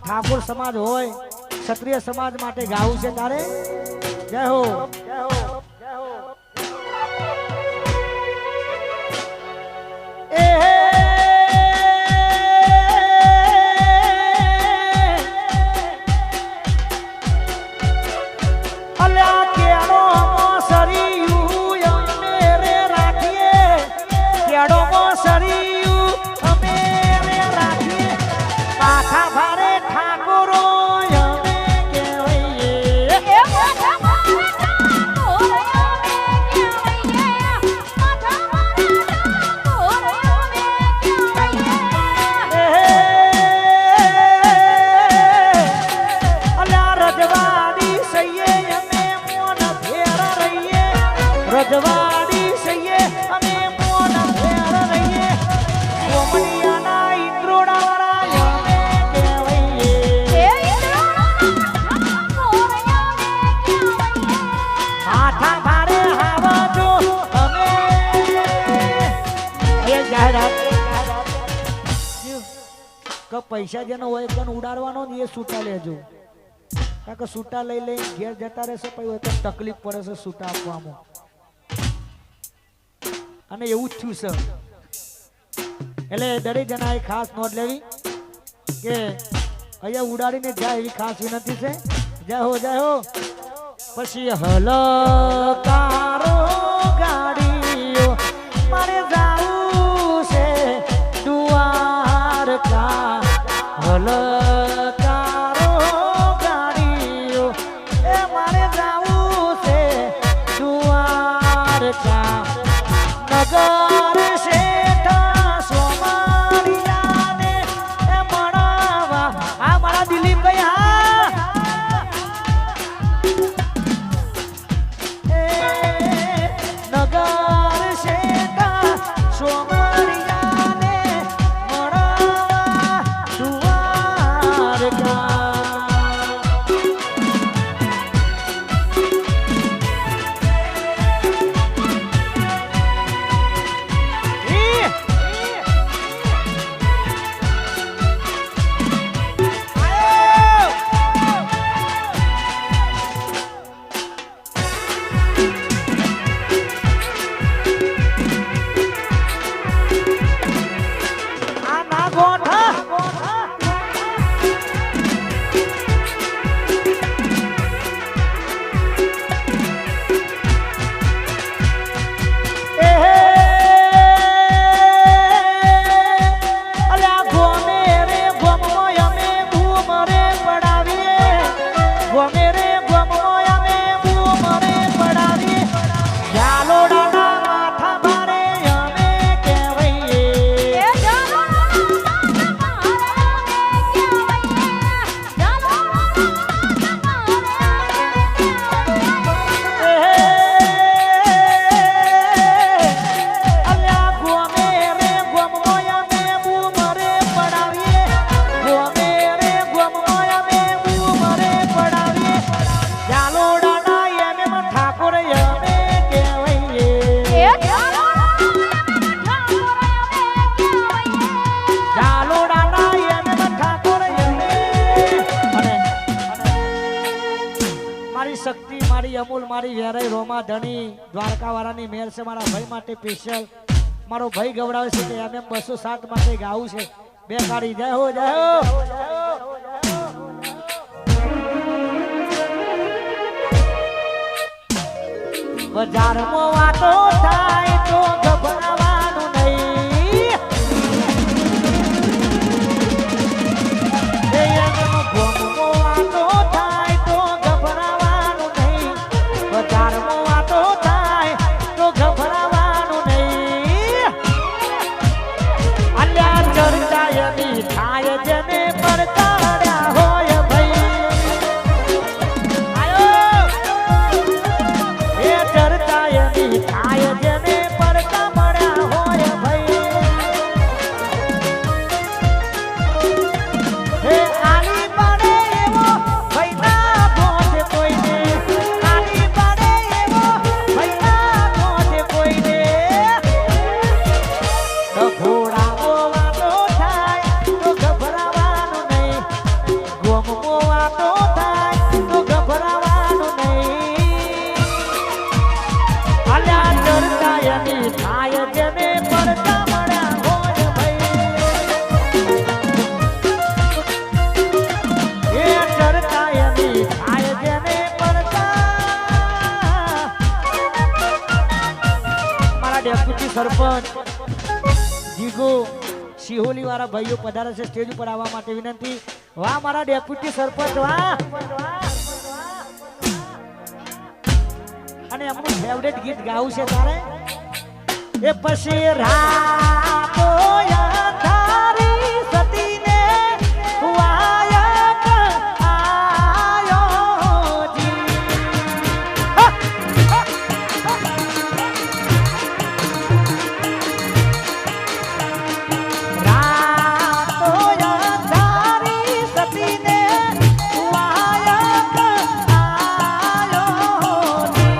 ઠાકોર સમાજ હોય ક્ષત્રિય સમાજ માટે ગાવું છે તારે જય હો જય હો જય હો રજવાડી સઈએ અમે મોન ફેર રહીએ કોમડિયાના ઇન્દ્રોડા વાળા અમે કહેવાઈએ એ ઇન્દ્રોડા કોરયા મે કહેવાઈએ માથા ભારે હાવજો અમે એ જાહેરાત કે પૈસા જેનો હોય કન ઉડાડવાનો ને એ સૂટા લેજો કારણ કે સૂટા લઈ લઈ ઘેર જતા રહેશે પછી હોય તો તકલીફ પડે છે સૂટા આપવામાં અને એવું જ થયું છે એટલે દરેક જણાએ ખાસ નોંધ લેવી કે અહીંયા ઉડાડીને જાય એવી ખાસ વિનંતી છે જય હો પછી હલકારો ગાડીઓ મારે જાવું છે દ્વારકા હલકારો ગાડીઓ એ મારે જાવું છે દ્વારકા નગર શેઠા સોમારિયાને એ મણાવા આ મારા દિલીપ ભાઈ હા એ નગર શેઠા સોમારિયાને મણાવા દ્વારકા શક્તિ મારી અમૂલ મારી વેરાઈ રોમા ધણી દ્વારકા વાળાની મેર છે મારા ભાઈ માટે સ્પેશિયલ મારો ભાઈ ગવડાવે છે કે એમ 207 માટે ગાવું છે બે કાળી જય હો બજારમાં વાતો થાય તો ગભરાવાનું નહીં વાતો થાય તો ગભરાવાનું નહીં બજારમાં વાતો થાય તો ગભરાવાનું નહીં અલ્યા ચર્ચાયની થાય જેને પડકાર્યા હોય ભાઈ આયો એ ચર્ચાયની થાય જેને પડકાર્યા સરપંચ જીગો સિહોલી વાળા ભાઈઓ પધારે છે સ્ટેજ ઉપર આવવા માટે વિનંતી. વાહ મારા ડેપ્યુટી સરપંચ વાહ. અને એમનું ફેવરેટ ગીત ગાવું છે તારે એ પછી રાતો યાદારી સતીને વાયક આયો જી. રાતો યાદારી સતીને વાયક આયો જી.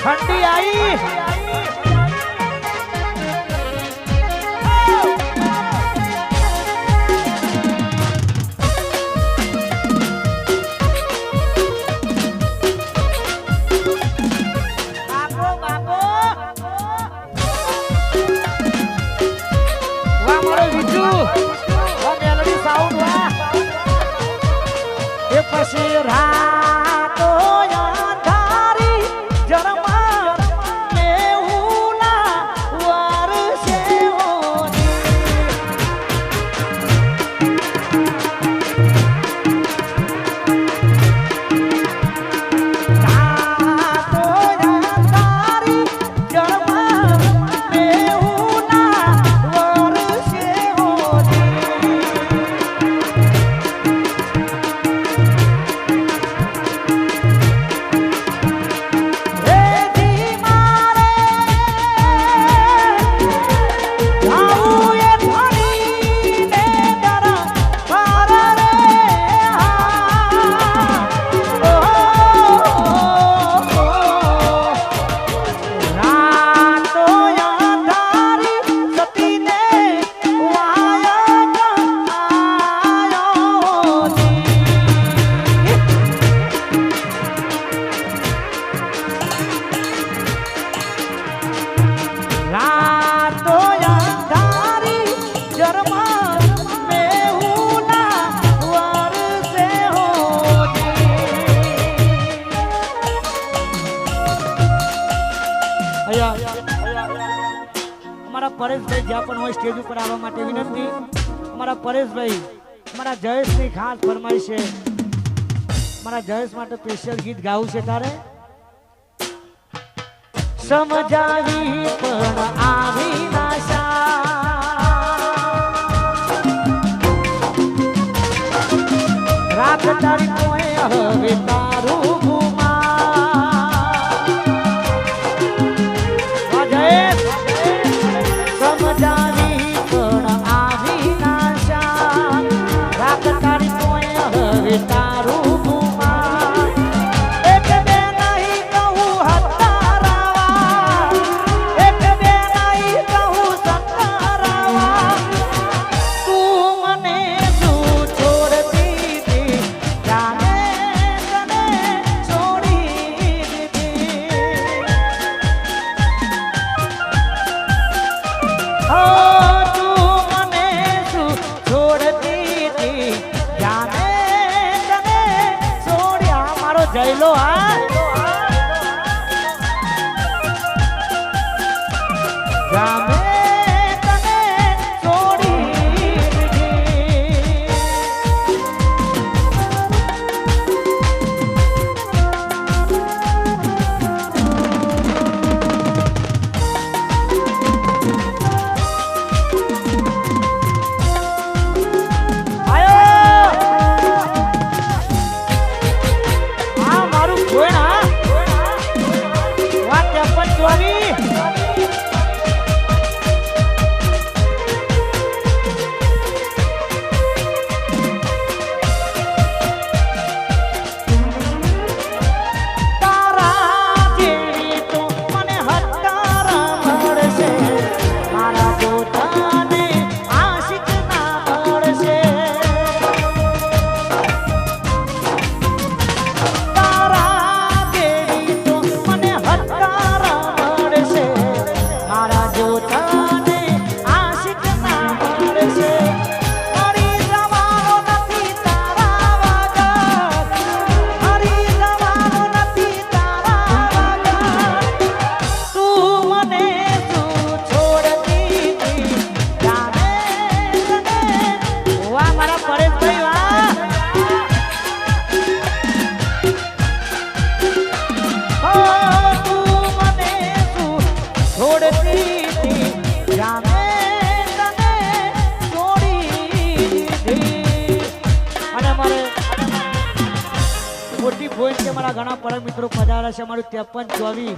ठंडी आई बापो बापो वाह मारो विजू वाह मेलोडी साउंड वाह ये पसी रातो यादारी जरमा પરેશભાઈ જ્યાં પણ હોય સ્ટેજ ઉપર આવવા માટે વિનંતી. અમારા પરેશભાઈ અમારા જયેશની ખાસ ફરમાઈશ છે. મારા જયેશ માટે સ્પેશિયલ ગીત ગાવું છે તારે સમજાવી પણ આવી નાશા રાત તારી કોઈ હવે તારું જયલો હા જામે તને છોડી કોઈ કે મારા ઘણા પરમ મિત્રો પધાર્યા છે અમારું 53 24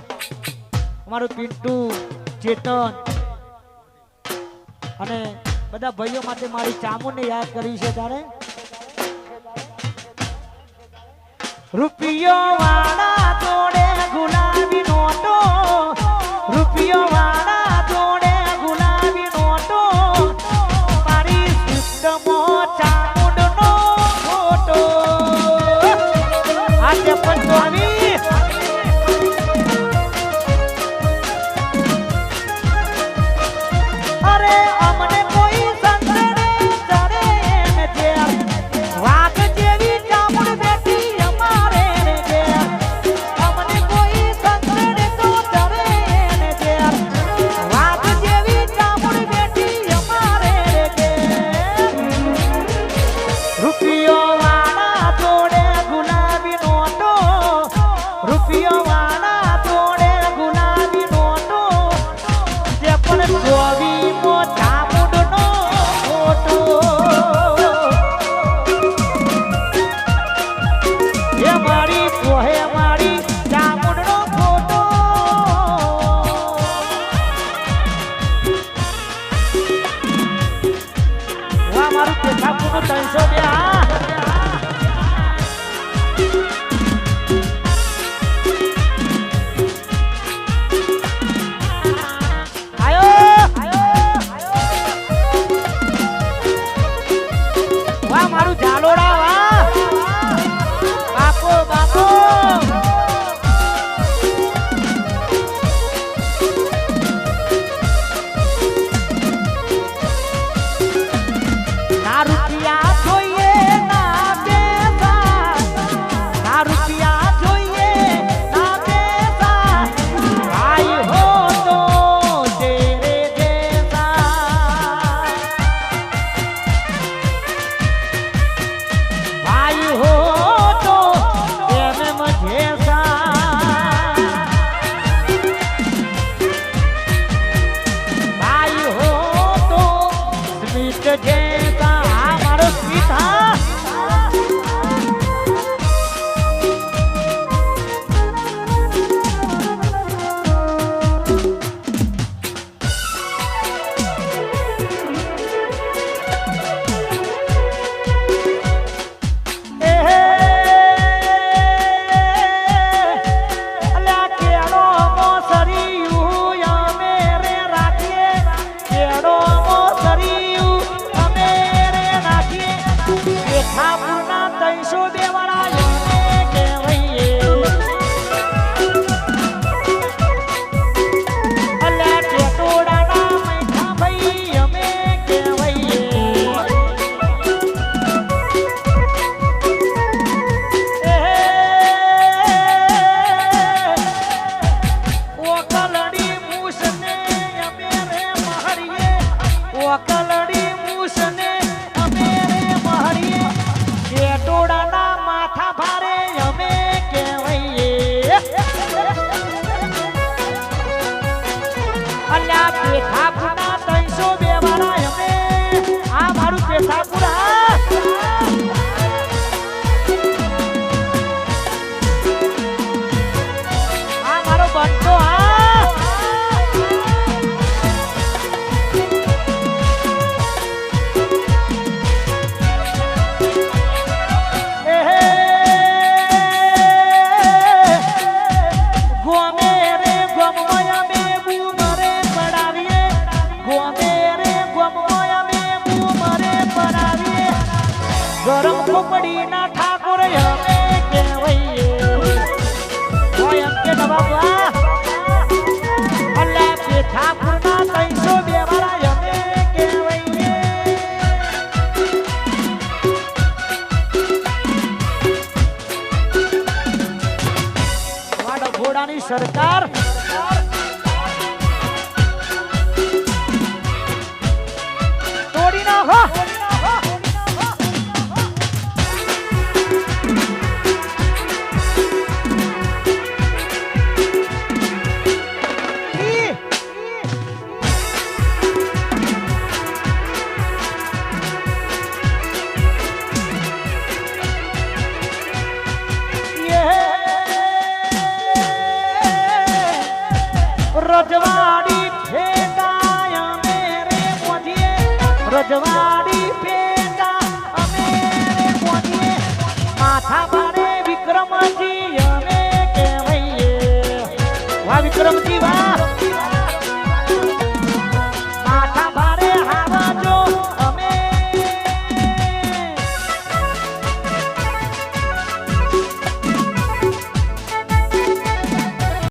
અમારું પિન્ટુ ચેતન અને બધા ભાઈઓ માટે મારી ચામુંડને યાદ કરી છે તારે રૂપિયો વાળા જોડે ગુલાબી નોટો રૂપિયો વાળા જોડે ગુલાબી નોટો મારી સિસ્ટમો ચામુંડનો ફોટો આજે પંચવામી અરે અમને કોઈ સંતરે ચડે ને જે વાત જેવી ચામુંડ બેઠી અમારે રે જે અમને કોઈ સંતરે તો ચડે ને જે વાત જેવી ચામુંડ બેઠી અમારે રે જે રૂપિયો વાળા જોડે ગુલાબી નોટો રૂપિયો વાળા જોડે ગુલાબી નોટો જે પણ જોવી ચામુંડનો ફોટો એ મારી પોહે મારી ચામુંડનો ફોટો વાહ મારું પેઠાપુરનું 302 કલડી મૂસને અમે રે મહરીએ કેટોડાના માથા ભારે અમે કહેવાઈએ અલ્યા પેઠાપુરના 302 વાળા અમે આ મારું પેઠાપુરા આ મારો બંટો ગરમ ખોપડીના ઠાકોર અમે કહેવાઈએ હોય એમ કે નવાબા અલ્યા પેઠાપુરના 302 વાળા અમે કહેવાઈએ વાડો ઘોડાની સરકાર